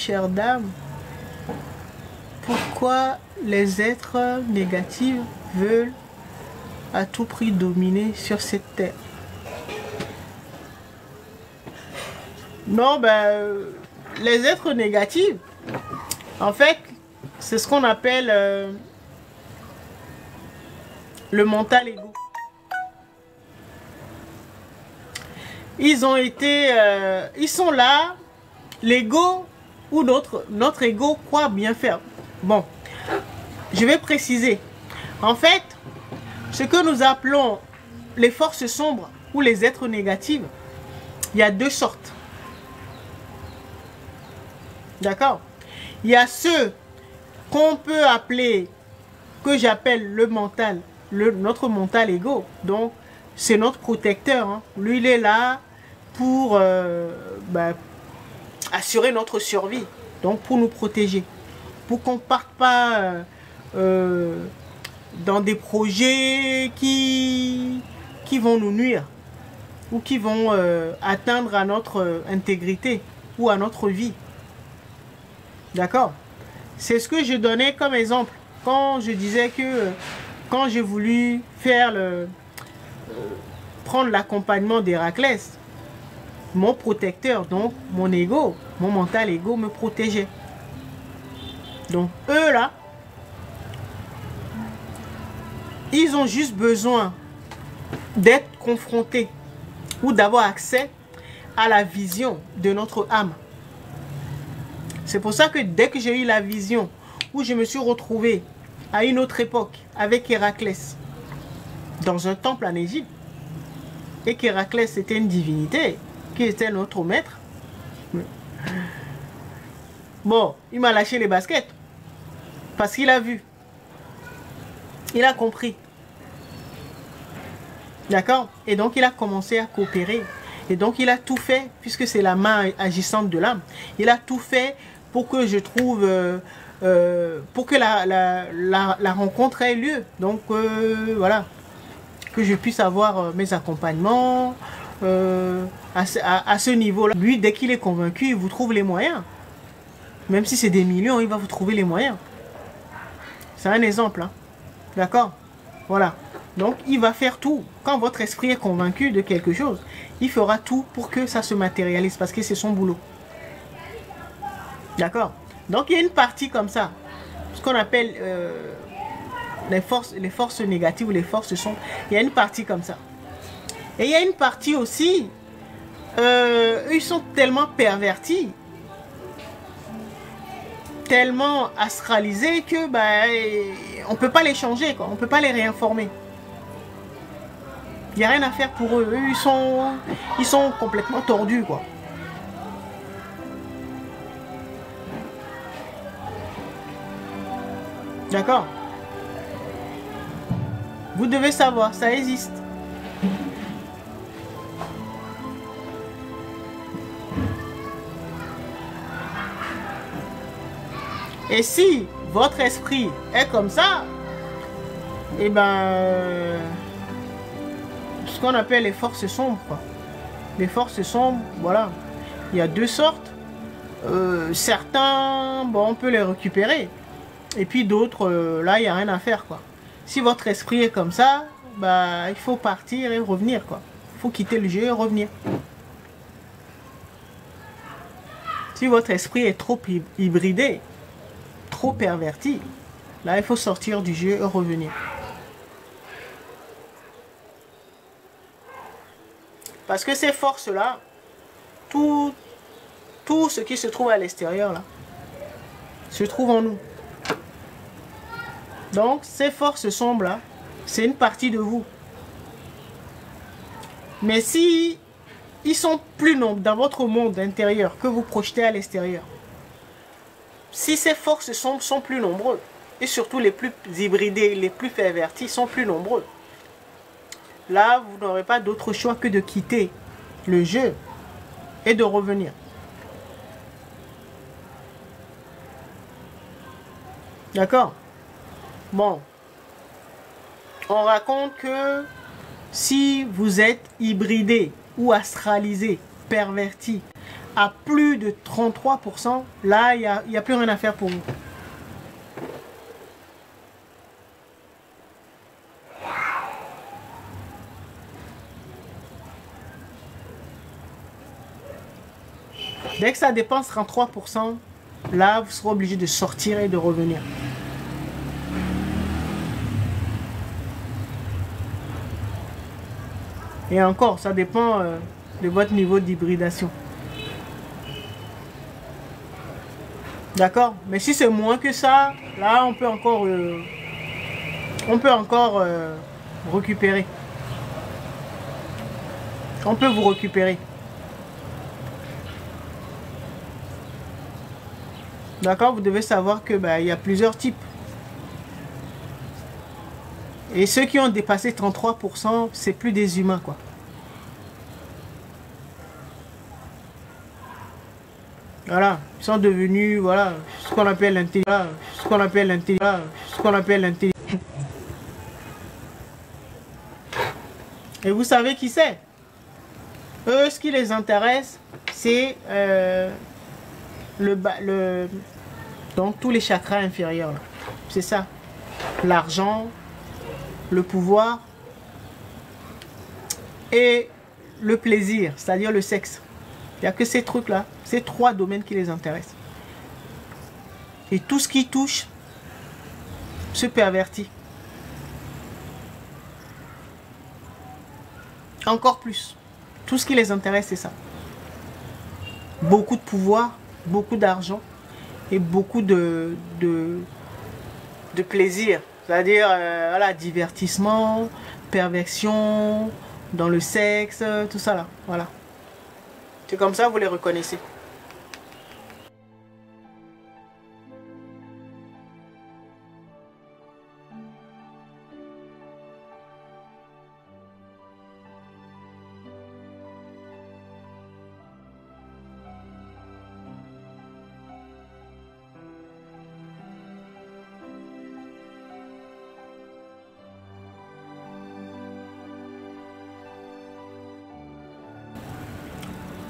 chère dame, pourquoi les êtres négatifs veulent à tout prix dominer sur cette terre? Non, ben, les êtres négatifs, en fait, c'est ce qu'on appelle le mental ego. Ils ont été, ils sont là, l'ego ou notre ego croit bien faire. Bon, je vais préciser. En fait, ce que nous appelons les forces sombres ou les êtres négatifs, il y a deux sortes. D'accord? Il y a ceux qu'on peut appeler, que j'appelle le mental, notre mental ego. Donc, c'est notre protecteur. Hein. Lui, il est là pour assurer notre survie. Donc, pour nous protéger. Pour qu'on ne parte pas dans des projets qui vont nous nuire. Ou qui vont atteindre à notre intégrité ou à notre vie. D'accord? C'est ce que je donnais comme exemple. Quand je disais que quand j'ai voulu faire prendre l'accompagnement d'Héraclès, mon protecteur, donc mon ego, mon mental ego me protégeait. Donc eux là, ils ont juste besoin d'être confrontés ou d'avoir accès à la vision de notre âme. C'est pour ça que dès que j'ai eu la vision, où je me suis retrouvé à une autre époque avec Héraclès, dans un temple en Égypte, et qu'Héraclès était une divinité, qui était notre maître, bon, il m'a lâché les baskets, parce qu'il a vu, il a compris, d'accord? Et donc il a commencé à coopérer, et donc il a tout fait, puisque c'est la main agissante de l'âme, il a tout fait pour que je trouve, pour que la rencontre ait lieu. Donc voilà, que je puisse avoir mes accompagnements à ce niveau-là. Lui, dès qu'il est convaincu, il vous trouve les moyens. Même si c'est des millions, il va vous trouver les moyens. C'est un exemple, hein. D'accord? Voilà. Donc il va faire tout. Quand votre esprit est convaincu de quelque chose, il fera tout pour que ça se matérialise, parce que c'est son boulot. D'accord? Donc il y a une partie comme ça, ce qu'on appelle les forces négatives ou les forces sombres. Il y a une partie comme ça. Et il y a une partie aussi, ils sont tellement pervertis, tellement astralisés que on ne peut pas les changer, quoi. On ne peut pas les réinformer. Il n'y a rien à faire pour eux. Eux, ils sont complètement tordus, quoi. D'accord? Vous devez savoir, ça existe. Et si votre esprit est comme ça, et ce qu'on appelle les forces sombres, quoi. Les forces sombres, voilà. Il y a deux sortes. Certains, bon, on peut les récupérer. Et puis d'autres, là, il n'y a rien à faire, quoi. Si votre esprit est comme ça, il faut partir et revenir, quoi. Il faut quitter le jeu et revenir. Si votre esprit est trop hybridé, trop perverti, là, il faut sortir du jeu et revenir. Parce que ces forces-là, tout ce qui se trouve à l'extérieur, là, se trouve en nous. Donc, ces forces sombres là, c'est une partie de vous. Mais si ils sont plus nombreux dans votre monde intérieur que vous projetez à l'extérieur, si ces forces sombres sont plus nombreux, et surtout les plus hybridés, les plus pervertis sont plus nombreux, là, vous n'aurez pas d'autre choix que de quitter le jeu et de revenir. D'accord? Bon, on raconte que si vous êtes hybridé ou astralisé, perverti, à plus de 33%, là, il n'y a plus rien à faire pour vous. Dès que ça dépense 33%, là, vous serez obligé de sortir et de revenir. Et encore, ça dépend de votre niveau d'hybridation. D'accord? Mais si c'est moins que ça, là, on peut encore récupérer. On peut vous récupérer. D'accord? Vous devez savoir que il y a plusieurs types. Et ceux qui ont dépassé 33%, c'est plus des humains, quoi. Voilà, ils sont devenus, voilà, ce qu'on appelle l'intelligence. Ce qu'on appelle l'intelligence. Ce qu'on appelle l'intelligence. Et vous savez qui c'est? Eux, ce qui les intéresse, c'est donc tous les chakras inférieurs. C'est ça. L'argent, le pouvoir et le plaisir, c'est-à-dire le sexe. Il n'y a que ces trucs-là, ces trois domaines qui les intéressent. Et tout ce qui touche se pervertit. Encore plus. Tout ce qui les intéresse, c'est ça. Beaucoup de pouvoir, beaucoup d'argent et beaucoup de plaisir. C'est-à-dire, voilà, divertissement, perversion, dans le sexe, tout ça là. Voilà. C'est comme ça, vous les reconnaissez.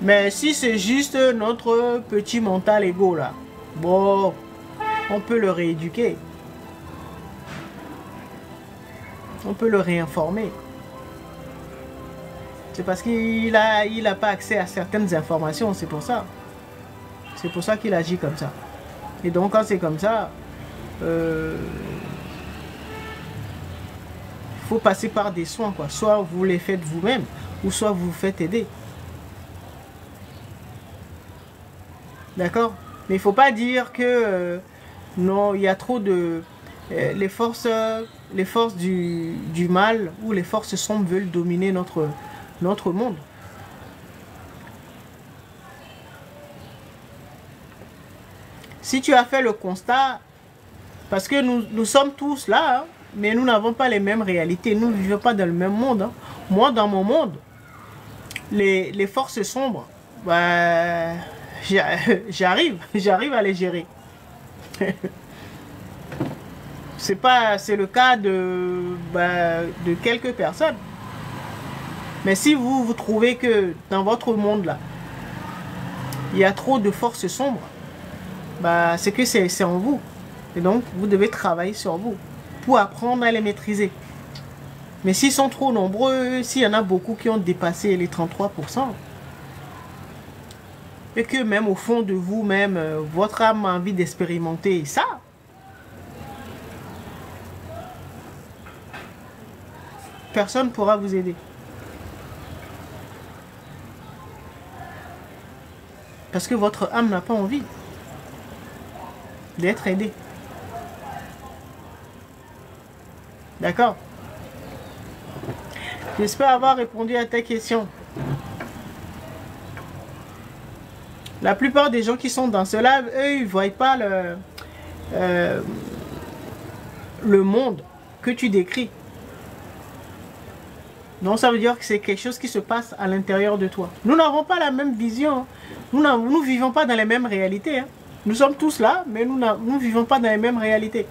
Mais si c'est juste notre petit mental égo là, bon, on peut le rééduquer. On peut le réinformer. C'est parce qu'il a pas accès à certaines informations, c'est pour ça. C'est pour ça qu'il agit comme ça. Et donc quand c'est comme ça, faut passer par des soins, quoi. Soit vous les faites vous-même, ou soit vous vous faites aider. D'accord? Mais il ne faut pas dire que non, il y a trop de... les forces du mal ou les forces sombres veulent dominer notre monde. Si tu as fait le constat, parce que nous sommes tous là, hein, mais nous n'avons pas les mêmes réalités, nous ne vivons pas dans le même monde. Hein. Moi, dans mon monde, les forces sombres, j'arrive à les gérer. C'est le cas de quelques personnes. Mais si vous trouvez que dans votre monde là, il y a trop de forces sombres, c'est que c'est en vous. Et donc, vous devez travailler sur vous pour apprendre à les maîtriser. Mais s'ils sont trop nombreux, s'il y en a beaucoup qui ont dépassé les 33%, et que même au fond de vous-même, votre âme a envie d'expérimenter ça, personne ne pourra vous aider. Parce que votre âme n'a pas envie d'être aidée. D'accord? J'espère avoir répondu à ta question. La plupart des gens qui sont dans cela, eux, ils ne voient pas le monde que tu décris. Donc ça veut dire que c'est quelque chose qui se passe à l'intérieur de toi. Nous n'avons pas la même vision. Nous ne vivons pas dans les mêmes réalités. Hein. Nous sommes tous là, mais nous ne vivons pas dans les mêmes réalités.